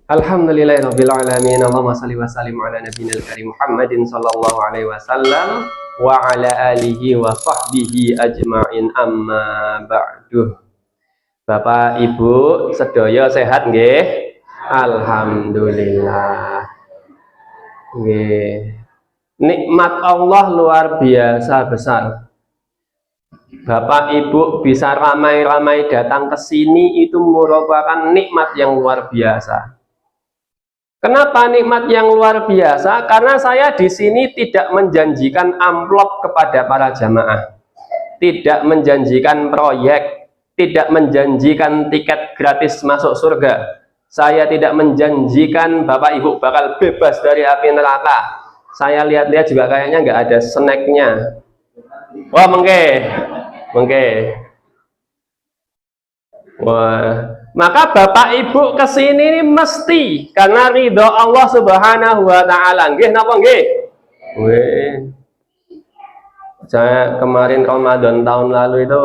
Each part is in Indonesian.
Alhamdulillahirabbil alamin. Allahumma shalli wa sallim ala nabiyil karim Muhammadin sallallahu alaihi wasallam wa ala alihi wa sahbihi ajmain, amma ba'du. Bapak Ibu sedaya sehat nggih? Alhamdulillah. Nggih. Nikmat Allah luar biasa besar. Bapak Ibu bisa ramai-ramai datang ke sini itu merupakan nikmat yang luar biasa. Kenapa nikmat yang luar biasa? Karena saya di sini tidak menjanjikan amplop kepada para jamaah, tidak menjanjikan proyek, tidak menjanjikan tiket gratis masuk surga. Saya tidak menjanjikan Bapak Ibu bakal bebas dari api neraka. Saya lihat-lihat juga kayaknya nggak ada snacknya. Wah, mengke. Wah. Maka Bapak Ibu kesini ini mesti karena ridho Allah Subhanahu wa Ta'ala. Nggih napa nggih? Nggih. Saya kemarin Ramadan tahun lalu itu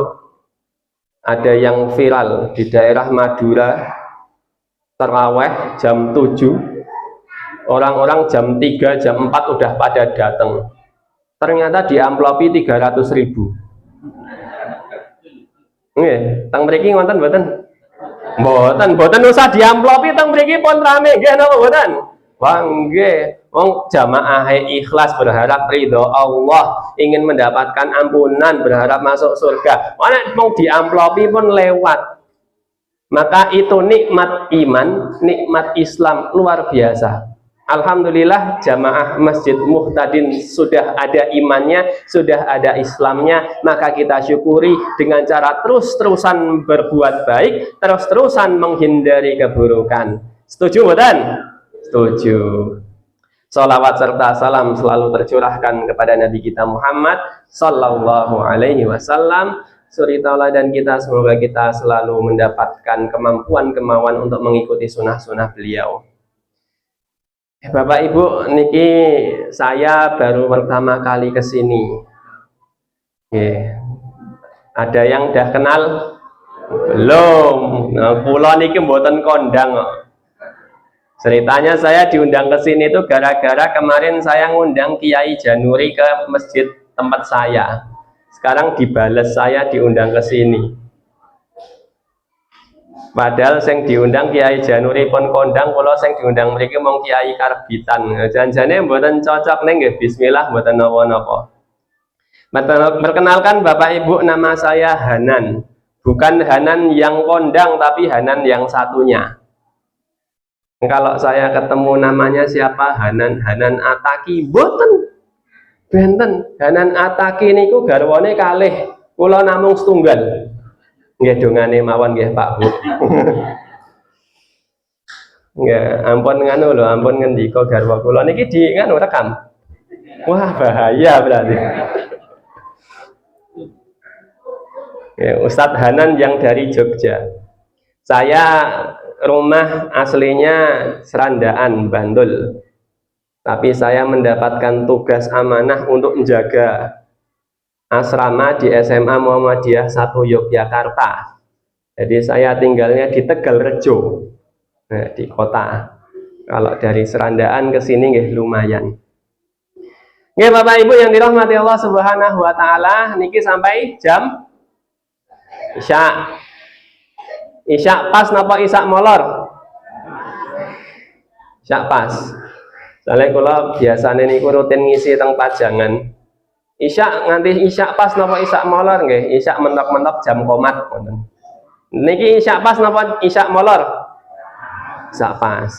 ada yang viral di daerah Madura, tarawih jam 7, orang-orang jam 3, jam 4 udah pada datang. Ternyata diamplopi 300.000. Nggih, teng mriki wonten mboten? Mboten usah diamplopi teng mriki pun rame nggih napa mboten? Wah nggih, wong jamaah ikhlas berharap ridho Allah, ingin mendapatkan ampunan, berharap masuk surga. Mana mau diamplopi pun lewat. Maka itu nikmat iman, nikmat Islam luar biasa. Alhamdulillah jamaah Masjid Muhtadin sudah ada imannya, sudah ada Islamnya, maka kita syukuri dengan cara terus-terusan berbuat baik, terus-terusan menghindari keburukan. Setuju bukan? Setuju. Salawat serta salam selalu tercurahkan kepada Nabi kita Muhammad Sallallahu Alaihi Wasallam. Suri tauladan kita, semoga kita selalu mendapatkan kemampuan untuk mengikuti sunnah-sunnah beliau. Bapak Ibu, niki saya baru pertama kali ke sini. Ada yang udah kenal? Belum. Nah, kula niki mboten kondang kok. Ceritanya saya diundang ke sini itu gara-gara kemarin saya ngundang Kiai Januri ke masjid tempat saya. Sekarang dibales saya diundang ke sini. Padahal sing diundang Kiai Januri pun kondang, kula sing diundang mriki mong Kiai Karbitan. Janjane mboten cocok ning nggih bismillah mboten napa-napa. Perkenalkan Bapak Ibu, nama saya Hanan. Bukan Hanan yang kondang tapi Hanan yang satunya. Kalau saya ketemu namanya siapa? Hanan Ataki, mboten. Benten Hanan Ataki niku garwane kalih, kula namung setunggal. Nggih dongane mawon nggih Pak Bu. Nggih, ampun nganu lho, ampun ngendika garwa kula niki di nganu rekam. Wah, bahaya berarti. Ya, Ustadz Hanan yang dari Jogja. Saya rumah aslinya Serandaan, Bantul. Tapi saya mendapatkan tugas amanah untuk menjaga asrama di SMA Muhammadiyah 1 Yogyakarta. Jadi saya tinggalnya di Tegalrejo, nah, di kota. Kalau dari Serandaan ke sini nggih lumayan. Nggih Bapak Ibu yang dirahmati Allah Subhanahu wa Ta'ala, niki sampai jam Isya. Isya pas napa Isya molor? Isya pas. Soalnya kula biasane niku rutin ngisi teng pajangan. Isya nganti Isya pas napa Isya molor nggih? Isya mentok-mentok jam komat ngoten. Niki Isya pas napa Isya molor? Isya pas.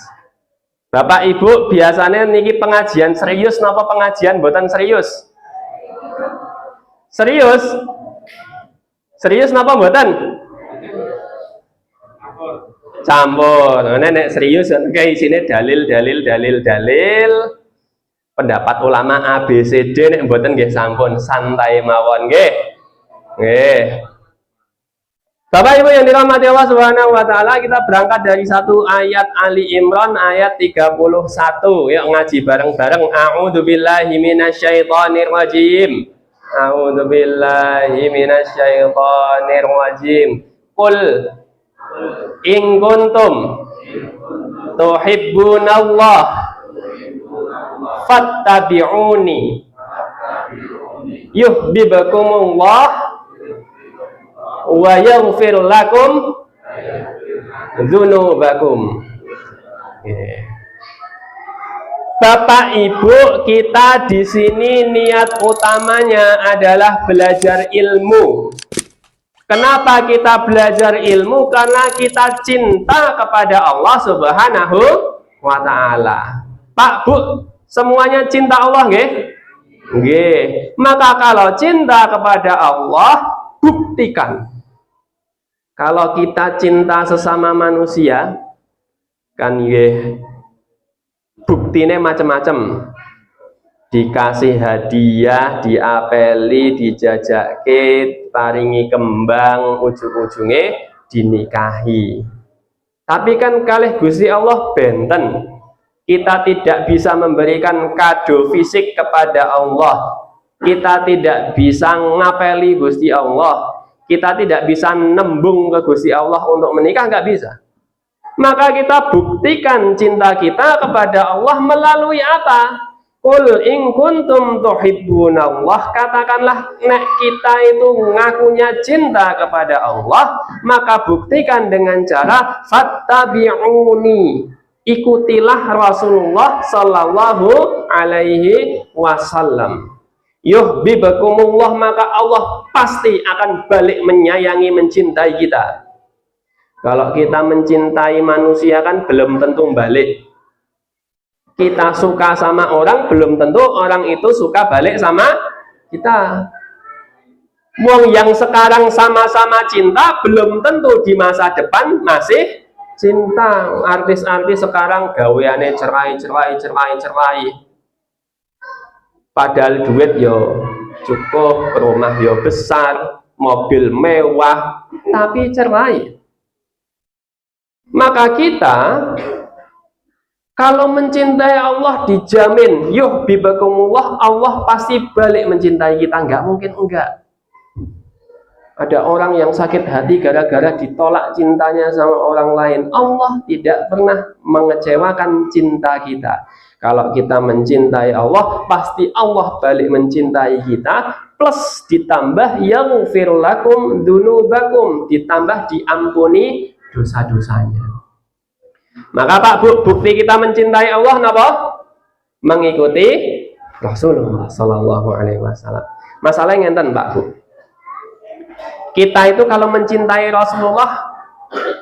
Bapak Ibu biasanya niki pengajian serius napa pengajian mboten serius? Serius? Serius napa mboten? Campur. Nek serius kayak isine dalil. Pendapat ulama A B C D nek mboten nggih sampun santai mawon nggih. Nggih. Bapak Ibu yang dirahmati Allah Subhanahu wa Ta'ala, kita berangkat dari satu ayat Ali Imran ayat 31. Yuk ngaji bareng-bareng. A'udzubillahi minasyaitonir rajim. A'udzubillahi minasyaitonir rajim. Qul in kuntum tuhibbunallah fattabi'uni yuhibbukumullah wa yaghfir lakum dzunubakum. Bapak Ibu, kita di sini niat utamanya adalah belajar ilmu. Kenapa kita belajar ilmu? Karena kita cinta kepada Allah Subhanahu wa Ta'ala. Pak Bu, semuanya cinta Allah, nggih? Nggih. Maka kalau cinta kepada Allah, buktikan. Kalau kita cinta sesama manusia, kan nggih, buktinya macam-macam. Dikasih hadiah, diapeli, dijajake, paringi kembang, ujung-ujungnya dinikahi. Tapi kan kalih Gusti Allah benten. Kita tidak bisa memberikan kado fisik kepada Allah. Kita tidak bisa ngapeli Gusti Allah. Kita tidak bisa nembung ke Gusti Allah untuk menikah, nggak bisa. Maka kita buktikan cinta kita kepada Allah melalui apa? Qul in kuntum tuhibbunallah, katakanlah nek kita itu ngakunya cinta kepada Allah, maka buktikan dengan cara fattabi'uni, ikutilah Rasulullah sallallahu alaihi wasallam. Yuhibbukumullah, maka Allah pasti akan balik menyayangi, mencintai kita. Kalau kita mencintai manusia kan belum tentu balik. Kita suka sama orang, belum tentu orang itu suka balik sama kita. Wong yang sekarang sama-sama cinta, belum tentu di masa depan masih cinta. Artis-artis sekarang gaweane cerai. Padahal duit yo cukup, rumah yo besar, mobil mewah, tapi cerai. Maka kita kalau mencintai Allah dijamin yuhibbukumullah, Allah pasti balik mencintai kita, nggak mungkin enggak. Ada orang yang sakit hati gara-gara ditolak cintanya sama orang lain. Allah tidak pernah mengecewakan cinta kita. Kalau kita mencintai Allah, pasti Allah balik mencintai kita, plus ditambah yaghfir lakum dzunubakum, ditambah diampuni dosa-dosanya. Maka Pak Bu, bukti kita mencintai Allah napa? Mengikuti Rasulullah Sallallahu Alaihi Wasallam. Masalahnya ngenten Pak Bu. Kita itu kalau mencintai Rasulullah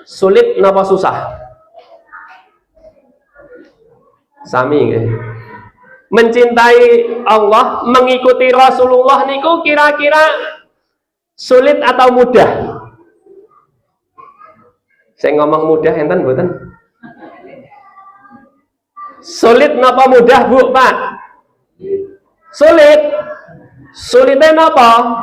sulit napa susah? Sami nggih. Mencintai Allah, mengikuti Rasulullah niku kira-kira sulit atau mudah? Saya ngomong mudah enten mboten? Sulit napa mudah Bu Pak? Sulit. Sulitnya napa?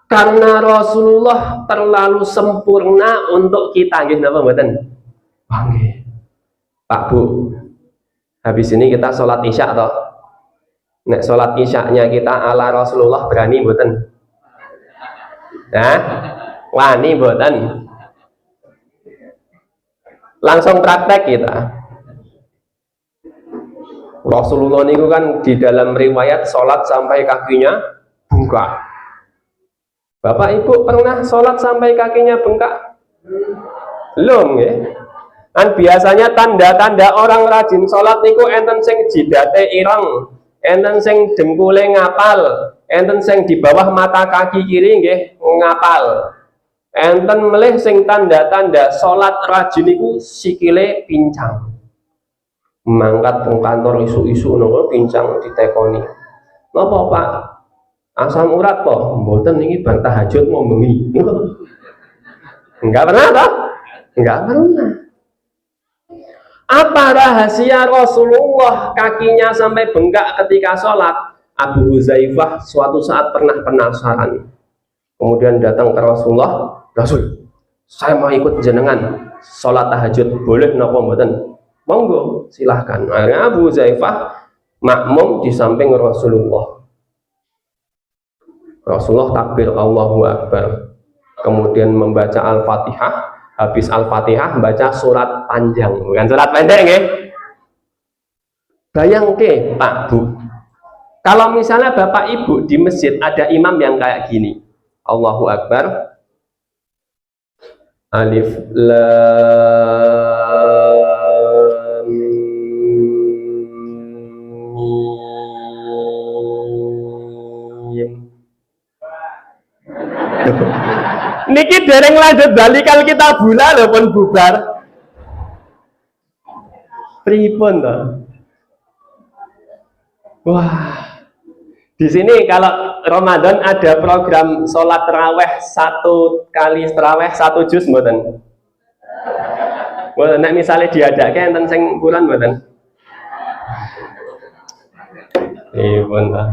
Karena Rasulullah terlalu sempurna untuk kita, nggih napa mboten? Nggih. Pak Bu, habis ini kita sholat isya toh. Nek sholat isyanya kita ala Rasulullah berani mboten? Nah, wani mboten? Langsung praktek kita. Rasulullah niku kan di dalam riwayat sholat sampai kakinya bengkak. Bapak Ibu pernah sholat sampai kakinya bengkak? Belum ya? Kan biasanya tanda-tanda orang rajin sholat niku enten sing jidate ireng, enten sing dengkule ngapal, enten sing di bawah mata kaki kiri nggih ngapal. Enten melih sing tanda-tanda sholat rajin iku sikile pincang. Mangkat teng kantor isu-isu nopo pincang ditekoni. Napa Pak? Asam urat po? Mboten niki bar tahajud mau bengi. Enggak pernah toh? Enggak pernah. Apa rahasia Rasulullah kakinya sampai bengkak ketika sholat? Abu Huzaifah suatu saat pernah penasaran. Kemudian datang ke Rasulullah, Rasul, saya mau ikut jenengan sholat tahajud, boleh napa mboten? Monggo, silahkan. Akhirnya Abu Huzaifah makmum di samping Rasulullah. Rasulullah takbir Allahu Akbar, kemudian membaca Al-Fatihah, habis Al-Fatihah baca surat panjang, bukan surat pendek nggih. Bayangke Pak Bu, kalau misalnya Bapak Ibu di masjid ada imam yang kayak gini, Allahu Akbar, Alif Lam Mim. Niki dereng lanjut balikal kita bula lho pun bubar. Pripun to? Wah. Di sini kalau Ramadan ada program sholat terawih 1 kali terawih 1 juz mboten? Mboten, nek misale diadake enten sing bulan mboten? Pripun to?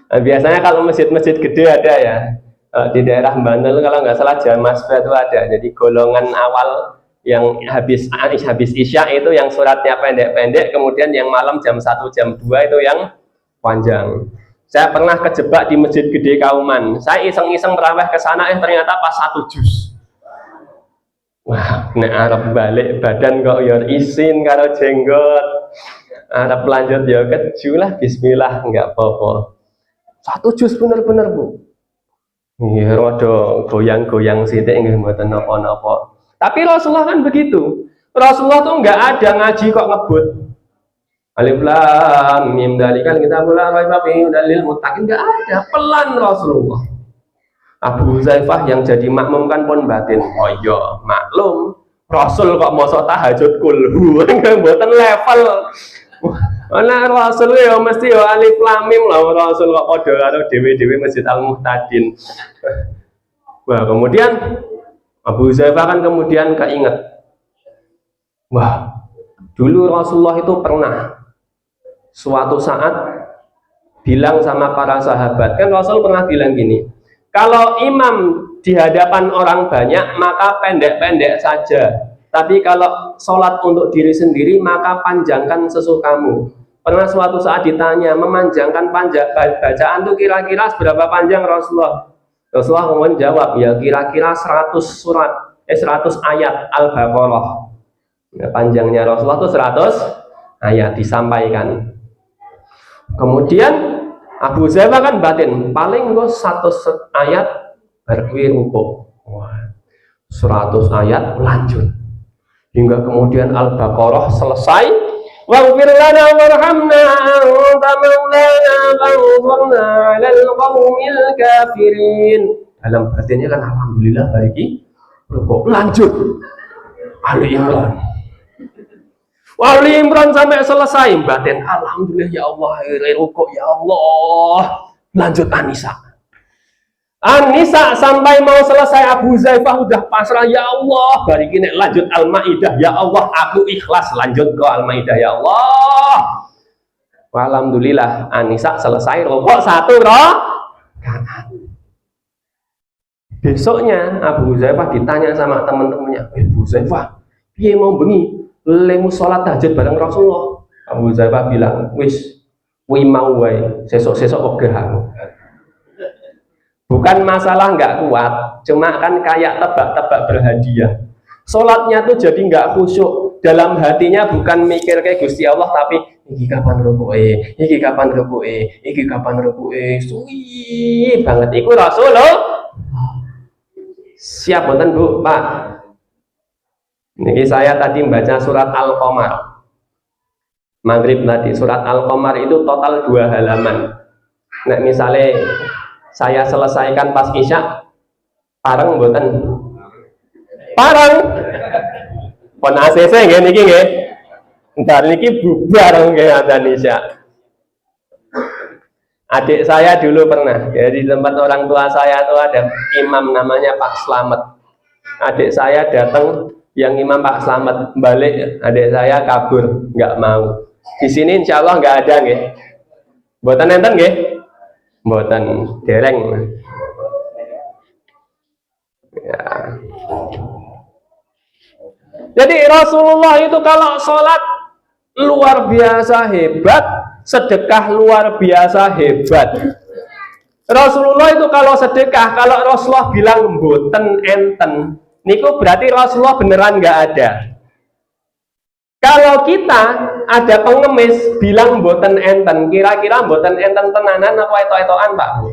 Nah, biasanya kalau masjid-masjid gede ada ya. Di daerah Bantul kalau nggak salah Jamasba itu ada. Jadi golongan awal yang habis Isya itu yang suratnya pendek-pendek, kemudian yang malam jam 1 jam 2 itu yang panjang. Saya pernah kejebak di masjid gede Kauman. Saya iseng-iseng meraweh ke sana, ternyata pas 1 juz. Wah, nek arep balik badan kok ya isin karo jenggot. Arep lanjut ya keju lah, bismillah, enggak apa-apa. 1 juz bener-bener Bu. Iya, rada goyang-goyang sithik nggih mboten napa-napa. Tapi Rasulullah kan begitu. Rasulullah tuh nggak ada ngaji kok ngebut. Alif Lam Mim Dzalikal Kitabul La Raiba Fihi Hudal Muttaqin, nggak ada, pelan Rasulullah. Abu Huzaifah yang jadi makmum kan pun batin. Oh iya, maklum. Rasul kok mosok tahajud kulhu, mboten level. Ana Rasul ya mesti ya Alif Lam Mim lah, Rasul kok padha karo dhewe-dhewe Masjid Al-Muhtadin. Wah, kemudian Abu Huzaifah kan kemudian keinget. Wah, dulu Rasulullah itu pernah suatu saat bilang sama para sahabat, kan Rasul pernah bilang gini, kalau imam di hadapan orang banyak maka pendek-pendek saja, tapi kalau sholat untuk diri sendiri maka panjangkan sesukamu. Pernah suatu saat ditanya, memanjangkan bacaan itu kira-kira seberapa panjang Rasulullah? Rasulullah kemudian jawab, ya kira-kira 100 ayat Al-Baqarah. Ya, panjangnya Rasulullah itu 100 ayat disampaikan. Kemudian Abu Huzaifah kan batin, paling gue 100 ayat berkuwi ruku. 100 ayat lanjut. Hingga kemudian Al-Baqarah selesai. Waghfir lana warhamna anta maulana fansurna 'alal qaumil kafirin. Dalam batinnya kan alhamdulillah baiki ruku. Lanjut Ali Imran. Ali Imran sampai selesai batin alhamdulillah ya Allah, ruku ya Allah. Lanjut An-Nisa sampai mau selesai Abu Huzaifah udah pasrah, ya Allah, bari kini lanjut Al-Maidah, ya Allah aku ikhlas, lanjut ke Al-Maidah, ya Allah. Alhamdulillah An-Nisa selesai rokok 1 rakaat. Besoknya Abu Huzaifah ditanya sama teman-temannya, Abu Huzaifah, piye mau bengi lemu sholat tahajud bareng Rasulullah? Abu Huzaifah bilang, wis mau wae, sesok-sesok wegah. Bukan masalah nggak kuat, cuma kan kayak tebak-tebak berhadiah. Sholatnya tuh jadi nggak khusyuk, dalam hatinya bukan mikir kayak Gusti Allah, tapi iki kapan rukuke, iki kapan rukuke, iki kapan rukuke, suwi banget. Iku Rasulullah. Siap wonten Bu, Pak. Ini saya tadi membaca surat Al-Qamar. Maghrib tadi, surat Al-Qamar itu total 2 halaman. Nah, misalnya saya selesaikan pas Isya, pareng mboten? Pareng. Pon ACC nggih niki nggih. Entar niki bubar nggih adzan Isya. Adik saya dulu pernah, ya, di tempat orang tua saya itu ada imam namanya Pak Slamet. Adik saya datang, yang imam Pak Slamet balik, adik saya kabur, nggak mau. Di sini insya Allah nggak ada nggih. Mboten enten nggih? Mboten dereng. Ya. Jadi Rasulullah itu kalau sholat luar biasa hebat, sedekah luar biasa hebat. Rasulullah itu kalau sedekah, kalau Rasulullah bilang mboten enten, niku berarti Rasulullah beneran nggak ada. Kalau kita ada pengemis bilang mboten enten, kira-kira mboten enten tenanan apa etok-etokan Pak Bu?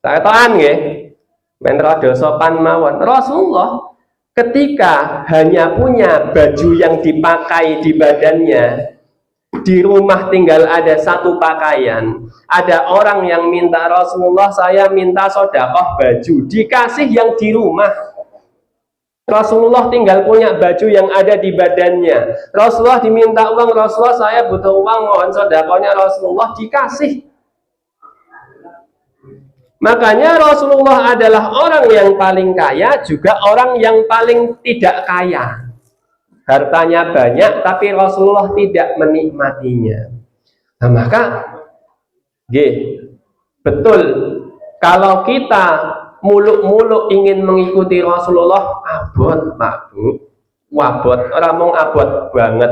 Etokan nggih. Men rada sopan mawon. Rasulullah ketika hanya punya baju yang dipakai di badannya, di rumah tinggal ada satu pakaian, ada orang yang minta Rasulullah, saya minta sodakoh baju, dikasih yang di rumah. Rasulullah tinggal punya baju yang ada di badannya. Rasulullah diminta uang, Rasulullah saya butuh uang, mohon sodakohnya, Rasulullah dikasih. Makanya Rasulullah adalah orang yang paling kaya, juga orang yang paling tidak kaya. Hartanya banyak, tapi Rasulullah tidak menikmatinya. Nah, maka betul, kalau kita muluk-muluk ingin mengikuti Rasulullah, abot Pak Bu, wabot, orang mau abot banget.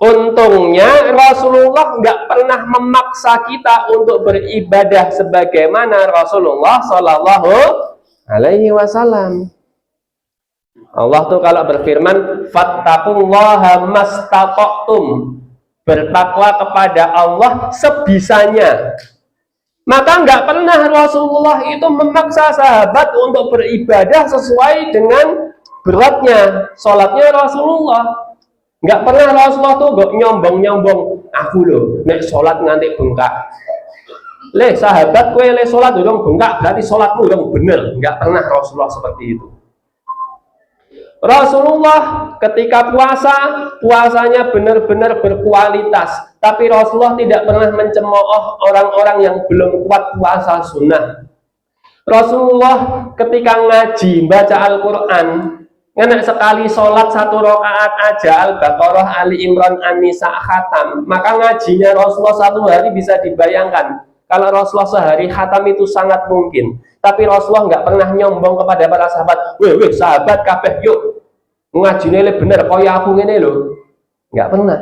Untungnya Rasulullah nggak pernah memaksa kita untuk beribadah sebagaimana Rasulullah Shallallahu Alaihi Wasallam. Allah tuh kalau berfirman, fattaqullaha mastata'tum, bertakwa kepada Allah sebisanya. Maka nggak pernah Rasulullah itu memaksa sahabat untuk beribadah sesuai dengan beratnya sholatnya Rasulullah. Nggak pernah Rasulullah tuh nggak nyombong-nyombong, aku loh nek sholat nganti bengkak. Le sahabat kue le sholat dong bengkak berarti sholatmu dong bener. Nggak pernah Rasulullah seperti itu. Rasulullah ketika puasanya benar-benar berkualitas, tapi Rasulullah tidak pernah mencemooh orang-orang yang belum kuat puasa sunnah. Rasulullah ketika ngaji baca Al-Quran, ngenek sekali sholat 1 rakaat aja Al-Baqarah, Ali Imran, An-Nisa, khatam, maka ngajinya Rasulullah 1 hari bisa dibayangkan. Kalau Rasulullah sehari khatam itu sangat mungkin. Tapi Rasulullah nggak pernah nyombong kepada para sahabat. Weh sahabat kabeh yuk ngajine le bener kaya aku ngene lho. Nggak pernah.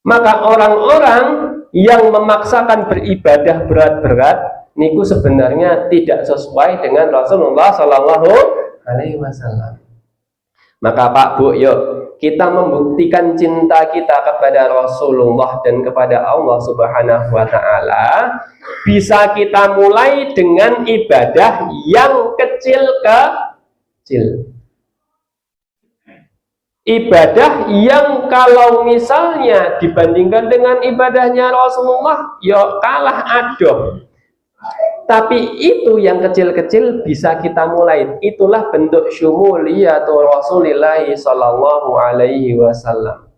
Maka orang-orang yang memaksakan beribadah berat-berat niku sebenarnya tidak sesuai dengan Rasulullah Shallallahu Alaihi Wasallam. Maka Pak Bu, yuk kita membuktikan cinta kita kepada Rasulullah dan kepada Allah Subhanahu wa Ta'ala. Bisa kita mulai dengan ibadah yang kecil-kecil. Ibadah yang kalau misalnya dibandingkan dengan ibadahnya Rasulullah, ya kalah adoh. Tapi itu yang kecil-kecil bisa kita mulai. Itulah bentuk syumuliyatu Rasulillah Sallallahu Alaihi Wasallam.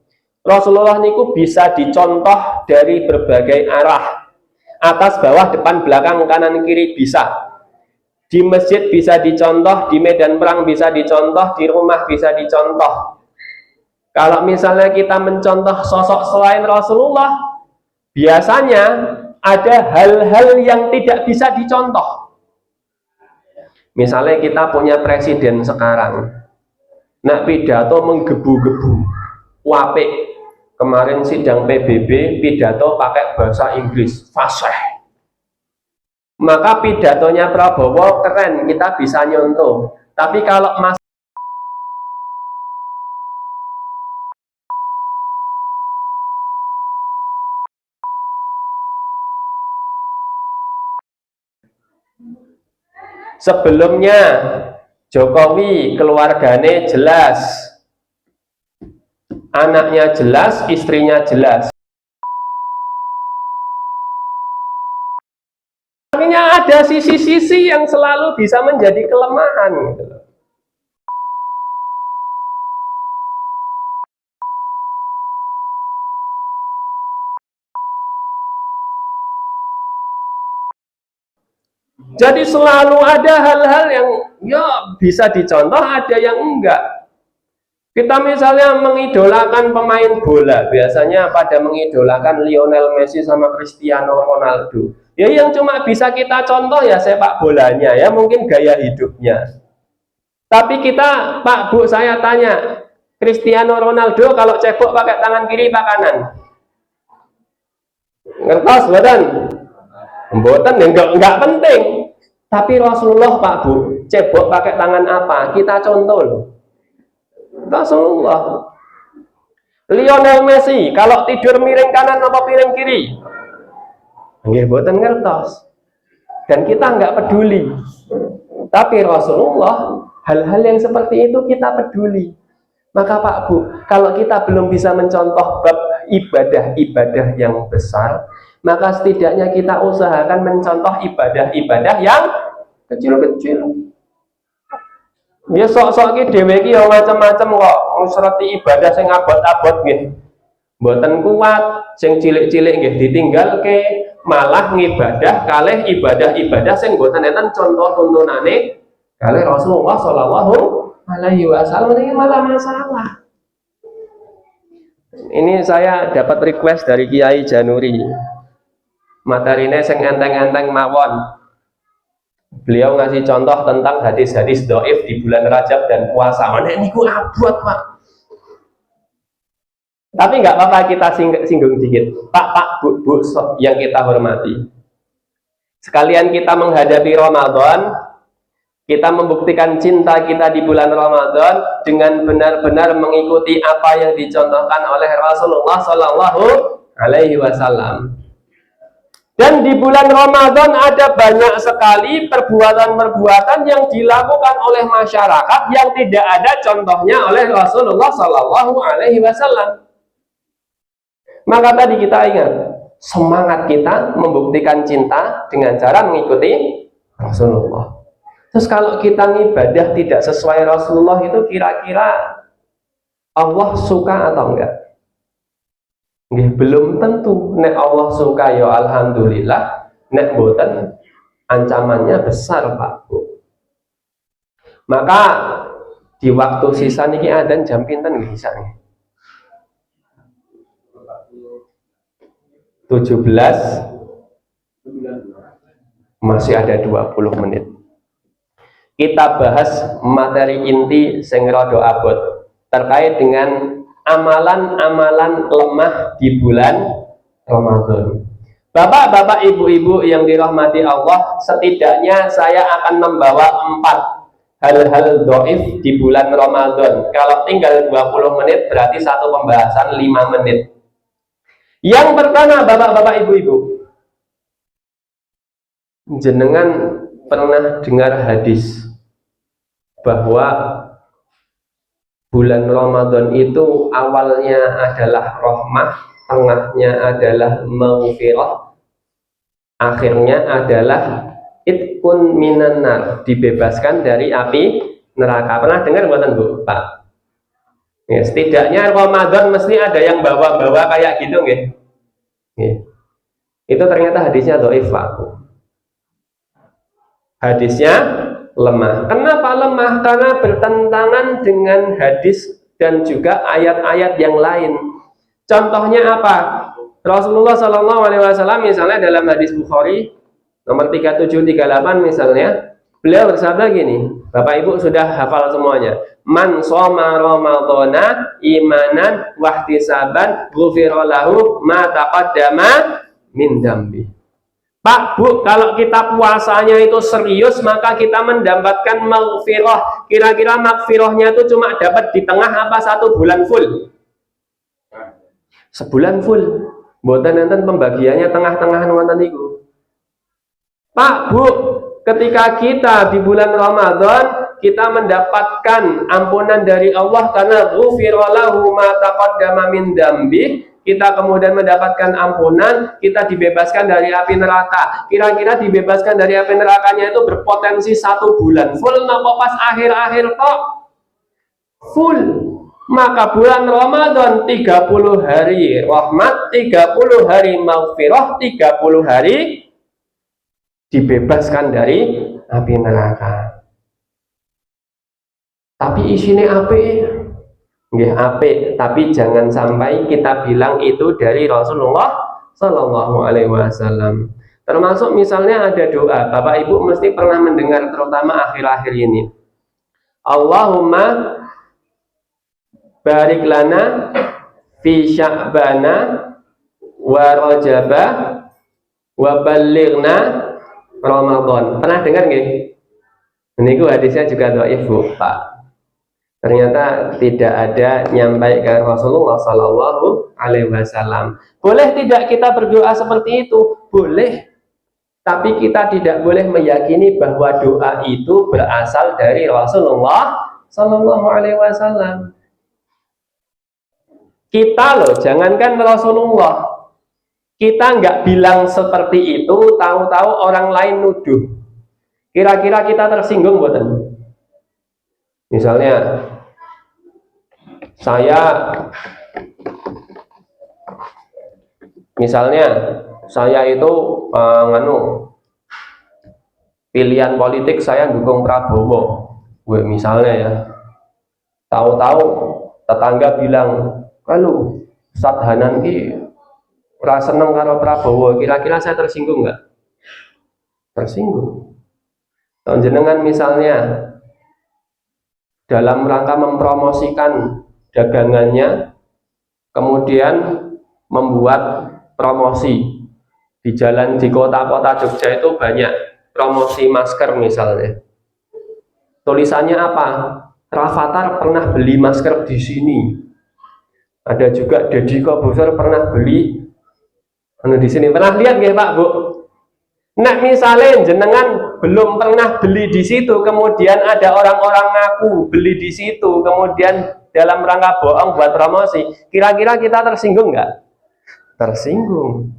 Rasulullah niku bisa dicontoh dari berbagai arah, atas, bawah, depan, belakang, kanan, kiri bisa. Di masjid bisa dicontoh, di medan perang bisa dicontoh, di rumah bisa dicontoh. Kalau misalnya kita mencontoh sosok selain Rasulullah, biasanya ada hal-hal yang tidak bisa dicontoh. Misalnya kita punya presiden sekarang, nak pidato menggebu-gebu, wapik. Kemarin sidang PBB pidato pakai bahasa Inggris, fasih. Maka pidatonya Prabowo keren, kita bisa nyontoh. Tapi kalau sebelumnya Jokowi keluarganya jelas, anaknya jelas, istrinya jelas. Artinya ada sisi-sisi yang selalu bisa menjadi kelemahan gitu loh. Jadi selalu ada hal-hal yang ya bisa dicontoh, ada yang enggak. Kita misalnya mengidolakan pemain bola, biasanya pada mengidolakan Lionel Messi sama Cristiano Ronaldo. Ya yang cuma bisa kita contoh ya sepak bolanya, ya mungkin gaya hidupnya. Tapi kita, Pak Bu, saya tanya, Cristiano Ronaldo kalau cebok pakai tangan kiri apa kanan? Ngertos, badan? Mboten, enggak penting. Tapi Rasulullah Pak Bu, cebok pakai tangan apa? Kita contoh loh. Rasulullah. Lionel Messi kalau tidur miring kanan apa miring kiri? Nggih boten ngertos. Dan kita nggak peduli. Tapi Rasulullah, hal-hal yang seperti itu kita peduli. Maka Pak Bu, kalau kita belum bisa mencontoh bab ibadah-ibadah yang besar, maka setidaknya kita usahakan mencontoh ibadah-ibadah yang kecil-kecil. Ya sok-sok ki dhewe iki ya macam-macam kok, ngreti ibadah sing abot-abot nggih. Mboten kuat, sing cilik-cilik nggih ditinggalke, malah ngibadah kalih ibadah-ibadah sing mboten enten contoh tuntunane kalih Rasulullah sallallahu alaihi wasallam, ini malah masalah. Ini saya dapat request dari Kiai Januri. Materinya sing enteng-enteng mawon. Beliau ngasih contoh tentang hadis-hadis dhaif di bulan Rajab dan puasa. Mana ini ku abot, Pak. Tapi nggak apa-apa kita singgung dikit. Pak, Bu, yang kita hormati. Sekalian kita menghadapi Ramadan, kita membuktikan cinta kita di bulan Ramadan dengan benar-benar mengikuti apa yang dicontohkan oleh Rasulullah Sallallahu Alaihi Wasallam. Dan di bulan Ramadan ada banyak sekali perbuatan-perbuatan yang dilakukan oleh masyarakat yang tidak ada contohnya oleh Rasulullah Sallallahu Alaihi Wasallam. Maka tadi kita ingat, semangat kita membuktikan cinta dengan cara mengikuti Rasulullah. Terus kalau kita ngibadah tidak sesuai Rasulullah itu kira-kira Allah suka atau enggak? Nggih, belum tentu. Nek Allah suka ya alhamdulillah, nek boten ancamannya besar Pak Bu. Maka di waktu sisa niki adzan jam pinten nggih isa nggih? 17 masih ada 20 menit. Kita bahas materi inti sing rada abot terkait dengan amalan-amalan lemah di bulan Ramadan. Bapak-bapak, ibu-ibu yang dirahmati Allah, setidaknya saya akan membawa 4 hal-hal dhaif di bulan Ramadan. Kalau tinggal 20 menit berarti satu pembahasan 5 menit. Yang pertama, bapak-bapak, ibu-ibu, jenengan pernah dengar hadis bahwa bulan Ramadan itu awalnya adalah rahmah, tengahnya adalah maghfirah, akhirnya adalah itqun minan nar, dibebaskan dari api neraka. Pernah dengar buatan Bu, Pak? Ya, setidaknya Ramadan mesti ada yang bawa-bawa kayak gitu nggih. Itu ternyata hadisnya dhaif, Pak. Hadisnya lemah. Kenapa lemah? Karena bertentangan dengan hadis dan juga ayat-ayat yang lain. Contohnya apa? Rasulullah Shallallahu Alaihi Wasallam misalnya dalam hadis Bukhari nomor 3738 misalnya, beliau bersabda gini, Bapak Ibu sudah hafal semuanya. Man shoma ramadhana imanan wahtisaban ghufira lahu ma taqaddama min dambi. Pak Bu, kalau kita puasanya itu serius, maka kita mendapatkan maghfirah. Kira-kira maghfirahnya itu cuma dapat di tengah apa 1 bulan full? Sebulan full. Mboten enten pembagiannya tengah-tengahan wonten niku. Pak Bu, ketika kita di bulan Ramadan, kita mendapatkan ampunan dari Allah karena ghufira lahu ma taqaddama min dambi. Kita kemudian mendapatkan ampunan, kita dibebaskan dari api neraka. Kira-kira dibebaskan dari api nerakanya itu berpotensi 1 bulan full, napa pas akhir-akhir kok full. Maka bulan Ramadan 30 hari rahmat, 30 hari maghfirah, 30 hari dibebaskan dari api neraka. Tapi isinya api. Nggih apik, tapi jangan sampai kita bilang itu dari Rasulullah Sallallahu Alaihi Wasallam. Termasuk misalnya ada doa, Bapak Ibu mesti pernah mendengar terutama akhir-akhir ini. Allahumma barik lana fi sya'bana wa rajaba wa ballighna Ramadan. Pernah dengar nggih? Ini hadisnya juga dhaif, Bu, Pak. Ternyata tidak ada nyampaikan Rasulullah Shallallahu Alaihi Wasallam. Boleh tidak kita berdoa seperti itu? Boleh. Tapi kita tidak boleh meyakini bahwa doa itu berasal dari Rasulullah Shallallahu Alaihi Wasallam. Kita loh, jangankan Rasulullah, kita nggak bilang seperti itu, tahu-tahu orang lain nuduh. Kira-kira kita tersinggung buatan? Misalnya, saya itu pilihan politik saya dukung Prabowo, misalnya ya. Tahu-tahu tetangga bilang, kalau Ustadz Hanan ki ora seneng karo Prabowo, kira-kira saya tersinggung nggak? Tersinggung. Jenengan misalnya dalam rangka mempromosikan dagangannya, kemudian membuat promosi di jalan di kota-kota Jogja itu banyak promosi masker misalnya. Tulisannya apa? Rafathar pernah beli masker di sini. Ada juga Deddy Corbuzier pernah beli di sini. Pernah lihat nggih Pak, Bu? Nah, misalnya jenengan belum pernah beli di situ, kemudian ada orang-orang ngaku beli di situ, kemudian dalam rangka bohong buat promosi, kira-kira kita tersinggung nggak? Tersinggung.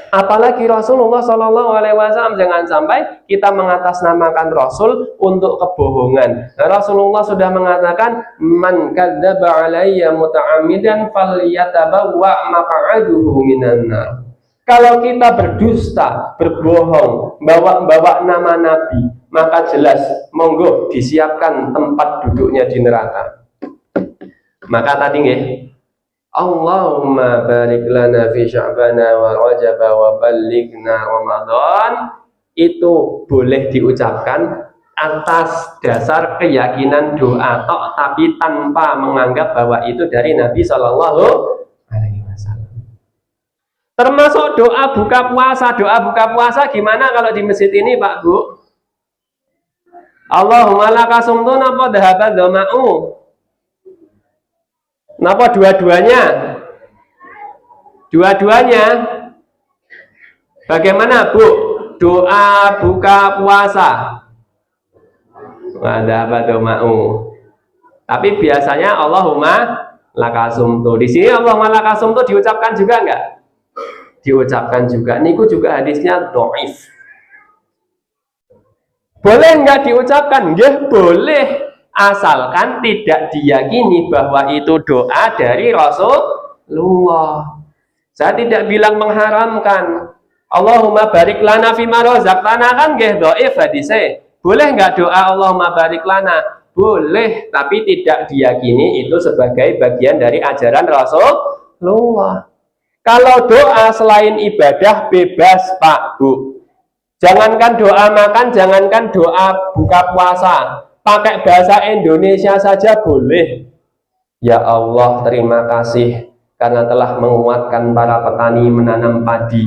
Apalagi Rasulullah Shallallahu Alaihi Wasallam, jangan sampai kita mengatasnamakan Rasul untuk kebohongan. Nah, Rasulullah sudah mengatakan, man kadzdzaba alayya muta'ammidan falyatabawwa maq'aduhu minan nar. Kalau kita berdusta, berbohong, bawa nama Nabi, maka jelas monggo disiapkan tempat duduknya di neraka. Maka tadi nggih, Allahumma barik lana fi sya'bana wa rajaba wa ballighna Ramadan, itu boleh diucapkan atas dasar keyakinan doa tok, tapi tanpa menganggap bahwa itu dari Nabi Shallallahu Alaihi Wasallam. Termasuk doa buka puasa. Doa buka puasa gimana kalau di masjid ini, Pak, Bu? Allahumma lakasumtu napa dhahabat dhama'u. Napa dua-duanya? Dua-duanya. Bagaimana, Bu? Doa buka puasa. Dhahabat dhama'u. Tapi biasanya Allahumma lakasumtu. Di sini Allahumma lakasumtu diucapkan juga enggak? Diucapkan juga. Niku juga hadisnya dhaif. Boleh enggak diucapkan? Nggih, boleh, asalkan tidak diyakini bahwa itu doa dari Rasulullah. Saya tidak bilang mengharamkan. Allahumma barik lana fima razaqtana, kan nggih dhaif hadisnya. Boleh enggak doa Allahumma barik lana? Boleh, tapi tidak diyakini itu sebagai bagian dari ajaran Rasulullah. Kalau doa selain ibadah bebas, Pak, Bu. Jangankan doa makan, jangankan doa buka puasa, pakai bahasa Indonesia saja boleh. Ya Allah, terima kasih karena telah menguatkan para petani menanam padi.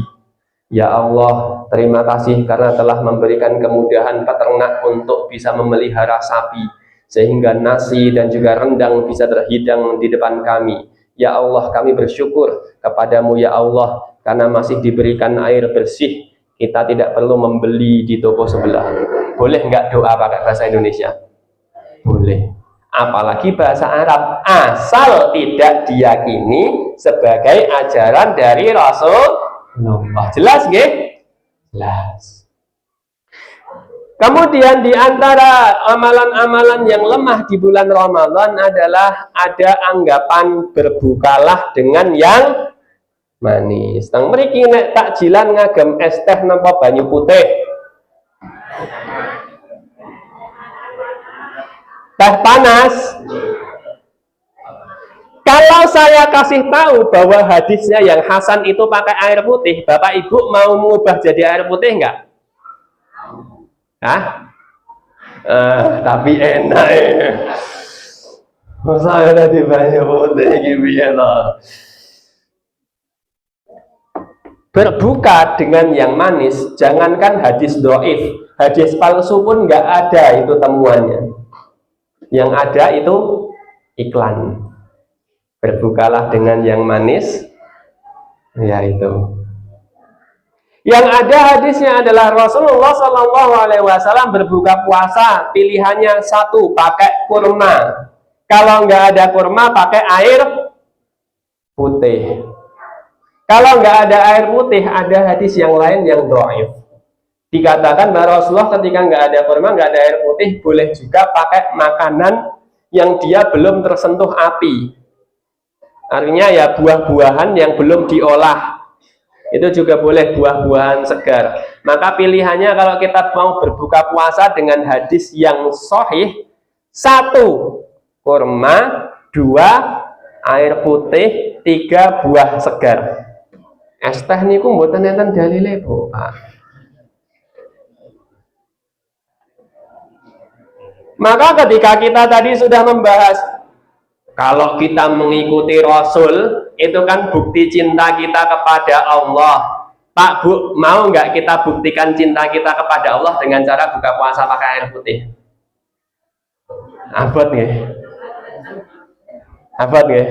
Ya Allah, terima kasih karena telah memberikan kemudahan peternak untuk bisa memelihara sapi, sehingga nasi dan juga rendang bisa terhidang di depan kami. Ya Allah, kami bersyukur kepadamu ya Allah, karena masih diberikan air bersih. Kita tidak perlu membeli di toko sebelah. Boleh nggak doa pakai bahasa Indonesia? Boleh. Apalagi bahasa Arab, asal tidak diyakini sebagai ajaran dari Rasulullah. Jelas nggih? Jelas. Kemudian di antara amalan-amalan yang lemah di bulan Ramadan adalah ada anggapan berbukalah dengan yang manis. Tang mriki nek takjilan ngagem es teh napa banyu putih. Teh panas. Kalau saya kasih tahu bahwa hadisnya yang Hasan itu pakai air putih, Bapak Ibu mau mengubah jadi air putih enggak? Hah? Tapi enak ya. Saya tadi banyak putih gitu ya loh. berbuka dengan yang manis, jangankan hadis doif, hadis palsu pun nggak ada itu temuannya. Yang ada itu iklan. Berbukalah dengan yang manis, ya itu. Yang ada hadisnya adalah Rasulullah Shallallahu Alaihi Wasallam berbuka puasa, pilihannya satu, pakai kurma. Kalau nggak ada kurma, pakai air putih. Kalau nggak ada air putih, ada hadis yang lain yang dhaif. Dikatakan bahwa Rasulullah ketika nggak ada kurma, nggak ada air putih, boleh juga pakai makanan yang dia belum tersentuh api. Artinya ya buah-buahan yang belum diolah. Itu juga boleh, buah-buahan segar. Maka pilihannya kalau kita mau berbuka puasa dengan hadis yang sahih, satu, kurma, dua, air putih, tiga, buah segar. Es teh niku mboten enten dalile, Bu, Pak. Maka ketika kita tadi sudah membahas kalau kita mengikuti Rasul, itu kan bukti cinta kita kepada Allah. Pak, Bu, mau nggak kita buktikan cinta kita kepada Allah dengan cara buka puasa pakai air putih? Abot nggih? Abot nggih?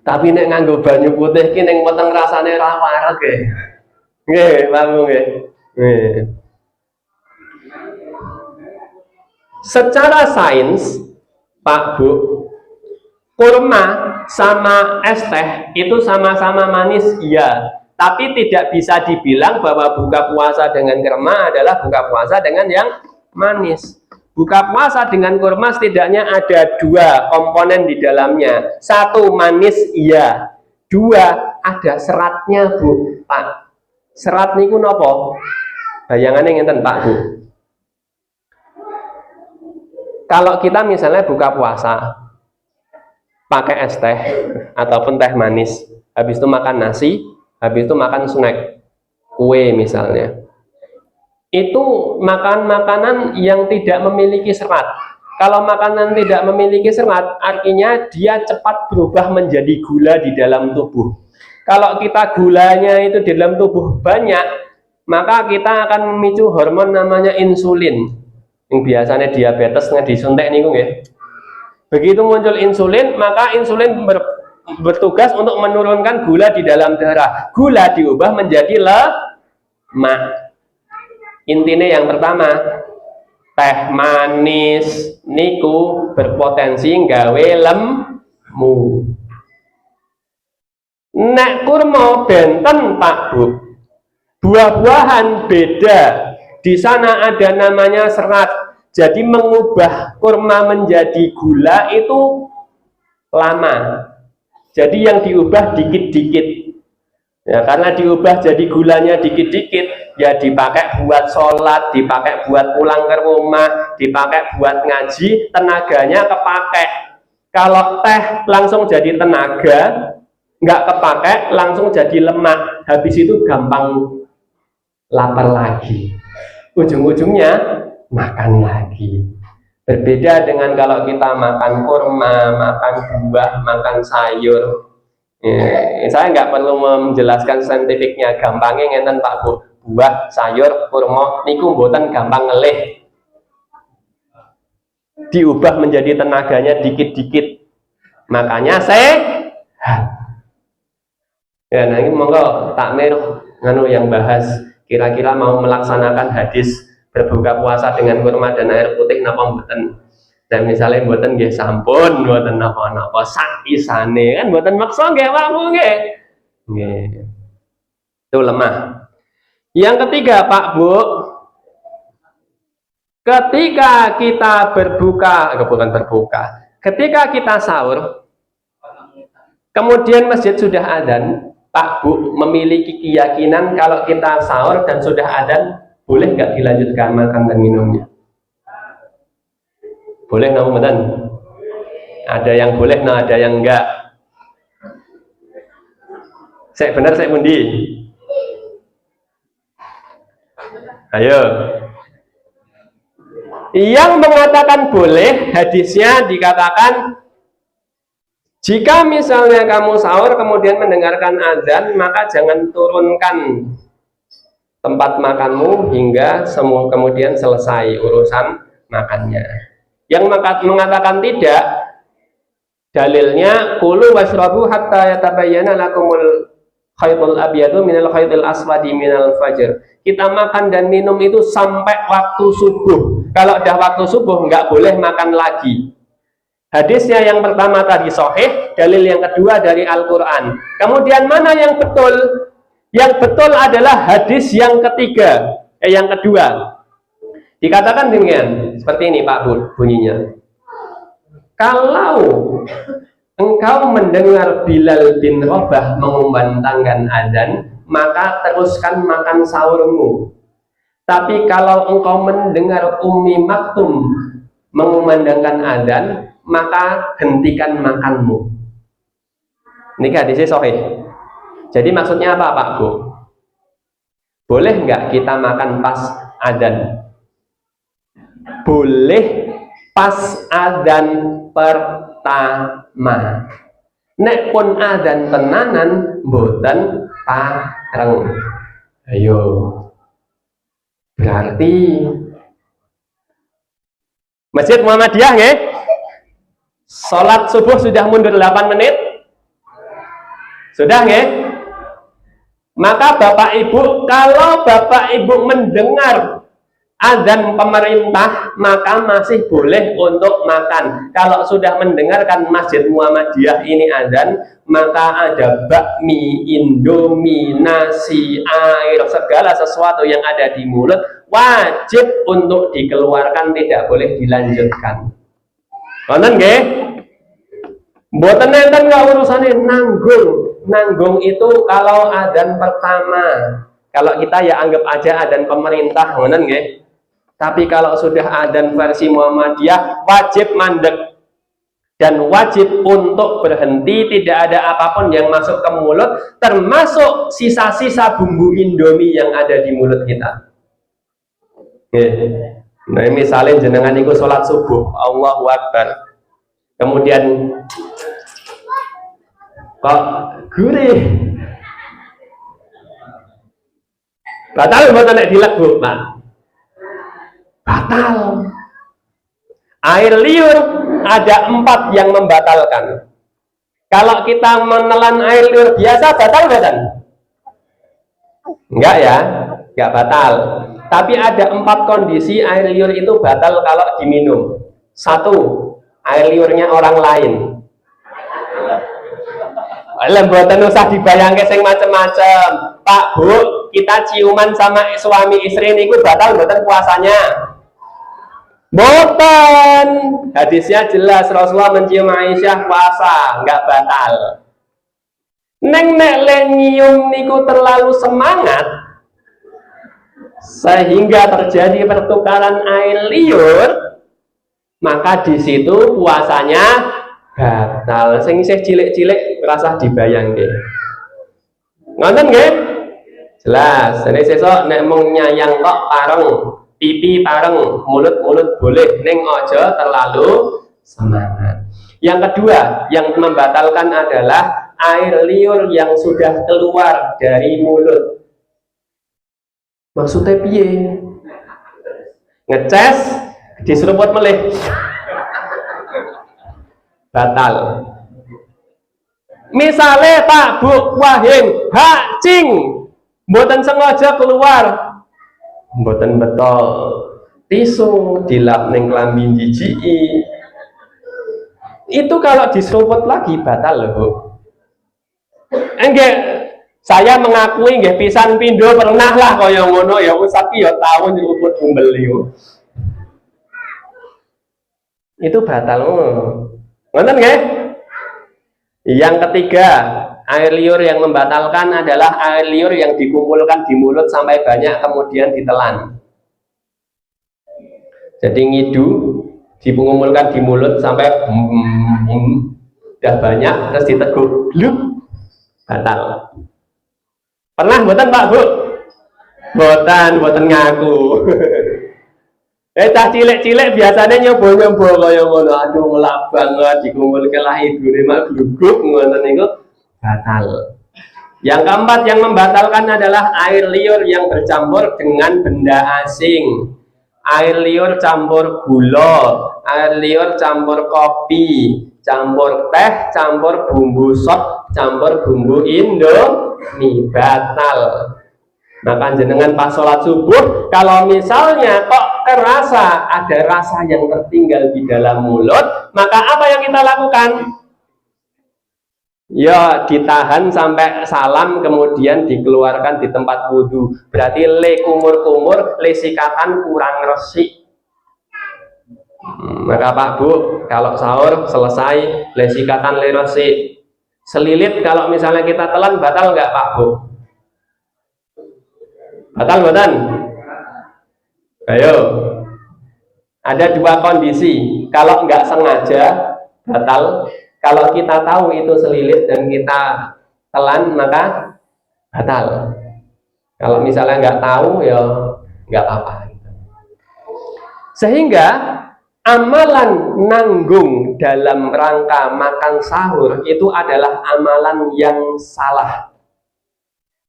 Tapi nek nganggo banyu putih ki ning weteng rasane ra wareg nggih. Nggih, paham nggih. Nggih. Secara sains, Pak, Bu, kurma sama es teh itu sama-sama manis, iya. Tapi tidak bisa dibilang bahwa buka puasa dengan kurma adalah buka puasa dengan yang manis. Buka puasa dengan kurma setidaknya ada dua komponen di dalamnya. Satu, manis, iya. Dua, ada seratnya, Bu, Pak. Serat niku nopo? Bayangannya ngenten, Pak, Bu. Kalau kita misalnya buka puasa pakai es teh ataupun teh manis, habis itu makan nasi, habis itu makan snack, kue misalnya, itu makan makanan yang tidak memiliki serat. Kalau makanan tidak memiliki serat, artinya dia cepat berubah menjadi gula di dalam tubuh. Kalau kita gulanya itu di dalam tubuh banyak, maka kita akan memicu hormon namanya insulin. Yang biasanya diabetes disuntik niku nggih. Begitu muncul insulin, maka insulin bertugas untuk menurunkan gula di dalam darah. Gula diubah menjadi lemak. Intinya yang pertama, teh manis niku berpotensi nggawe lemu. Nek kurma benten, Pak, Bu. Buah-buahan beda. Di sana ada namanya serat. Jadi mengubah kurma menjadi gula itu lama. Jadi yang diubah dikit-dikit. Ya, karena diubah jadi gulanya dikit-dikit, ya dipakai buat sholat, dipakai buat pulang ke rumah, dipakai buat ngaji, tenaganya kepakai. Kalau teh langsung jadi tenaga, nggak kepakai, langsung jadi lemak. Habis itu gampang lapar lagi. Ujung-ujungnya makan lagi. Berbeda dengan kalau kita makan kurma, makan buah, makan sayur. Saya nggak perlu menjelaskan saintifiknya, gampangnya ngenten, Pak, Bu. Buah, sayur, kurma niku mboten gampang ngelih. Diubah menjadi tenaganya dikit-dikit. Makanya sehat. Ya, nah ini monggo takmir nganu yang bahas kira-kira mau melaksanakan hadis berbuka puasa dengan kurma dan air putih napa mboten. Dan misalnya mboten nggih sampun, mboten napa-napa, sak isane kan mboten maksa nggih, Pak, Bu nggih. Nggih. Itu lemah. Yang ketiga, Pak, Bu, ketika kita ketika kita sahur, kemudian masjid sudah adzan, Pak, Bu, memiliki keyakinan kalau kita sahur dan sudah adzan, boleh nggak dilanjutkan makan dan minumnya? Boleh nggak, Mbak? Ada yang boleh, nah ada yang enggak. Saya benar, saya pundi. Ayo. Yang mengatakan boleh, hadisnya dikatakan Jika misalnya kamu sahur kemudian mendengarkan azan, maka jangan turunkan tempat makanmu hingga semua kemudian selesai urusan makannya. Yang mengatakan tidak, dalilnya kulu washrabu hatta yatabayyana lakumul khaytul abyadu minal khaytil aswadi minal fajr. Kita makan dan minum itu sampai waktu subuh. Kalau udah waktu subuh nggak boleh makan lagi. Hadisnya yang pertama tadi sahih, dalil yang kedua dari Al-Quran. Kemudian mana yang betul? Yang betul adalah hadis yang ketiga, yang kedua. Dikatakan demikian, seperti ini Pak Bud bunyinya. Kalau engkau mendengar Bilal bin Rabah mengumandangkan azan, maka teruskan makan sahurmu. Tapi kalau engkau mendengar Ummi Maktum mengumandangkan azan, maka hentikan makanmu. Ini hadisnya sahih. Jadi maksudnya apa Pak Bu? Boleh nggak kita makan pas adzan? Boleh pas adzan pertama. Nek pun adzan tenanan mboten pareng. Ayo. Berarti Masjid Muhammadiyah nggih? Salat subuh sudah mundur 8 menit? Sudah nggih? Maka Bapak Ibu, kalau Bapak Ibu mendengar azan pemerintah, maka masih boleh untuk makan. Kalau sudah mendengarkan Masjid Muhammadiyah ini azan, maka ada bakmi, indomie, nasi, air, segala sesuatu yang ada di mulut wajib untuk dikeluarkan, tidak boleh dilanjutkan. Wonten nggih? Mboten enten kok urusane nanggung. Nanggung itu kalau adzan pertama. Kalau kita ya anggap aja adzan pemerintah, ngoten nggih. Tapi kalau sudah adzan versi Muhammadiyah wajib mandek dan wajib untuk berhenti, tidak ada apapun yang masuk ke mulut, termasuk sisa-sisa bumbu Indomie yang ada di mulut kita. Nah, misalnya jenengan niku sholat subuh, Allahu Akbar. Kemudian kok gurih. Batal mboten nek dilek, Bu, Pak? Batal. Air liur ada 4 yang membatalkan. Kalau kita menelan air liur biasa batal mboten? Enggak ya, enggak batal. Tapi ada 4 kondisi air liur itu batal kalau diminum. 1, air liurnya orang lain. Mboten usah dibayangke sing macem-macem. Pak Bu, kita ciuman sama suami istri niku batal mboten puasanya? Mboten. Hadisnya jelas, Rasulullah mencium Aisyah puasa, enggak batal. Neng nek le nyium niku terlalu semangat sehingga terjadi pertukaran air liur, maka di situ puasanya batal. Sing isih cilik-cilik rasah dibayangke. Ngoten nggih? Jelas. Dene sesuk nek mung nyayang kok pareng, pipi pareng, mulut-mulut boleh, ning aja terlalu semangat. Yang kedua, yang membatalkan adalah air liur yang sudah keluar dari mulut. Maksudnya piye? Ngeces diseruput melih. Batal. Misalnya Pak Bu Wahim hacing mboten sengaja keluar, mboten betul tisu dilap ning klambi jijiki, itu kalau diseruput lagi batal loh, Bu. Enggak, saya mengakui nggih pisan pindho pernah lah kaya ngono ya, Ustaz ki ya tau nyeruput umbel niku. Itu batal. Ngoten nggih? Yang ketiga, air liur yang membatalkan adalah air liur yang dikumpulkan di mulut sampai banyak kemudian ditelan. Jadi ngidu dikumpulkan di mulut sampai udah banyak terus diteguk, bluk, batal. Pernah mboten Pak Bu? Mboten ngaku. Cah cilik-cilik biasanya nyoba-nyoba kaya ngono. Aduh ngelak banget dikumpulke lah idune mak gluguk ngoten niku batal. Yang keempat yang membatalkan adalah air liur yang bercampur dengan benda asing. Air liur campur gula, air liur campur kopi, campur teh, campur bumbu sop, campur bumbu Indomie, batal. Maka jenengan pas sholat subuh, kalau misalnya kok kerasa ada rasa yang tertinggal di dalam mulut, maka apa yang kita lakukan? Ya ditahan sampai salam, kemudian dikeluarkan di tempat wudhu. Berarti le kumur-kumur, le sikatan kurang resik. Maka Pak Bu, kalau sahur selesai, le sikatan le resik. Selilit kalau misalnya kita telan, batal nggak Pak Bu? Batal badan? Ayo. Ada dua kondisi. Kalau nggak sengaja batal. Kalau kita tahu itu selilit dan kita telan, maka batal. Kalau misalnya nggak tahu, ya nggak apa-apa. Sehingga amalan nanggung dalam rangka makan sahur itu adalah amalan yang salah.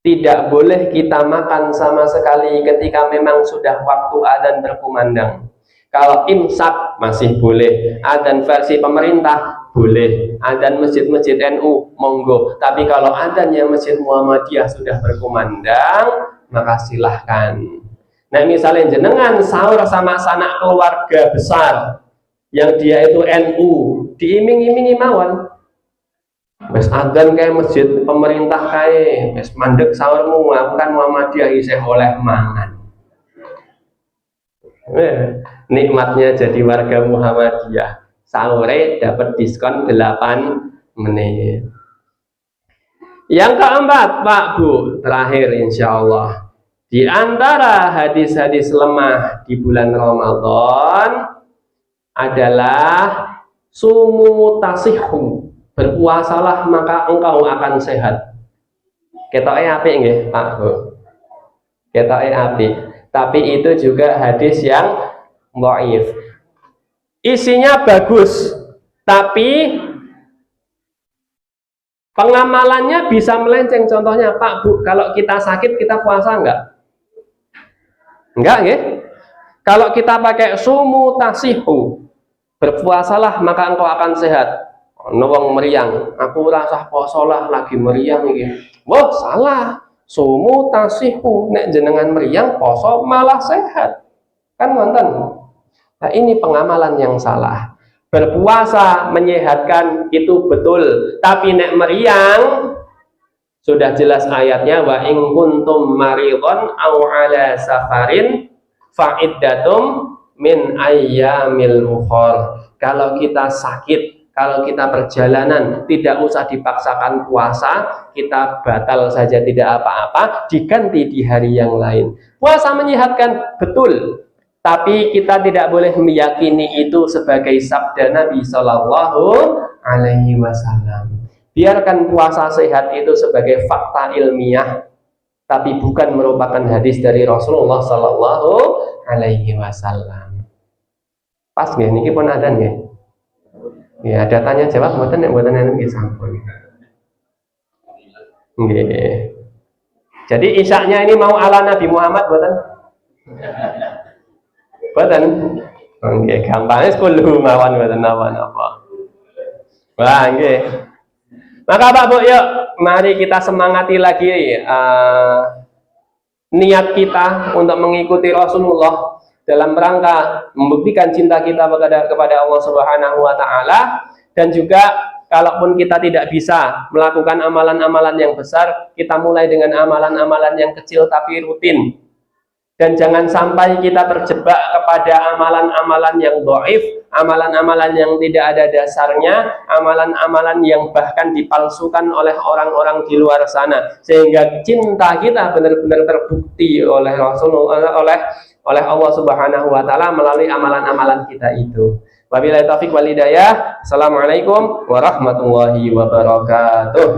Tidak boleh kita makan sama sekali ketika memang sudah waktu adzan berkumandang. Kalau imsak masih boleh, adzan versi pemerintah boleh, adzan masjid-masjid NU monggo. Tapi kalau adzannya masjid Muhammadiyah sudah berkumandang, maka silahkan. Nah misalnya jenengan sahur sama sanak keluarga besar yang dia itu NU, diiming-imingi mawon. Wes adzan kayak masjid pemerintah kayak wes mandek sahurmu kan Muhammadiyah isih oleh mangan. Nikmatnya jadi warga Muhammadiyah, sahore dapat diskon 8 menit. Yang keempat Pak Bu, terakhir insya Allah, di antara hadis-hadis lemah di bulan Ramadan adalah sumu tasihhu, berpuasalah maka engkau akan sehat. Ketoke apik nggih Pak Bu, ketoke apik. Tapi itu juga hadis yang dhaif. Isinya bagus, tapi pengamalannya bisa melenceng. Contohnya Pak Bu, kalau kita sakit kita puasa enggak? Enggak nggih? Kalau kita pakai sumu tasihu, berpuasalah maka engkau akan sehat. Wong meriang, aku rasa poso lah lagi meriang iki. Wah, salah. Sumu tasihu, nek jenengan meriang poso malah sehat. Kan wonten. Nah, ini pengamalan yang salah. Berpuasa menyehatkan itu betul, tapi nek meriang sudah jelas ayatnya, wa in kuntum maridon aw ala safarin fa iddatum min ayyamil ukhor. Kalau kita sakit, kalau kita perjalanan, tidak usah dipaksakan puasa, kita batal saja tidak apa-apa, diganti di hari yang lain. Puasa menyehatkan betul, tapi kita tidak boleh meyakini itu sebagai sabda Nabi Shallallahu Alaihi Wasallam. Biarkan puasa sehat itu sebagai fakta ilmiah, tapi bukan merupakan hadis dari Rasulullah Shallallahu Alaihi Wasallam. Pas nggih niki pun ada nggih. Ya, ada tanya jawab mboten nek mboten nggih sampun. Nggih. Jadi isyaknya ini mau ala Nabi Muhammad mboten? Mboten. Nggih, gampangnya sepuluh mawon mboten napa-napa. Wah, nggih. Maka Pak Bu, yuk mari kita semangati lagi niat kita untuk mengikuti Rasulullah dalam rangka membuktikan cinta kita kepada Allah Subhanahu wa taala, dan juga kalaupun kita tidak bisa melakukan amalan-amalan yang besar, kita mulai dengan amalan-amalan yang kecil tapi rutin. Dan jangan sampai kita terjebak kepada amalan-amalan yang dhaif, amalan-amalan yang tidak ada dasarnya, amalan-amalan yang bahkan dipalsukan oleh orang-orang di luar sana, sehingga cinta kita benar-benar terbukti oleh Rasulullah, oleh Allah Subhanahu wa taala melalui amalan-amalan kita itu. Wabillahi taufik wal hidayah. Assalamualaikum warahmatullahi wabarakatuh.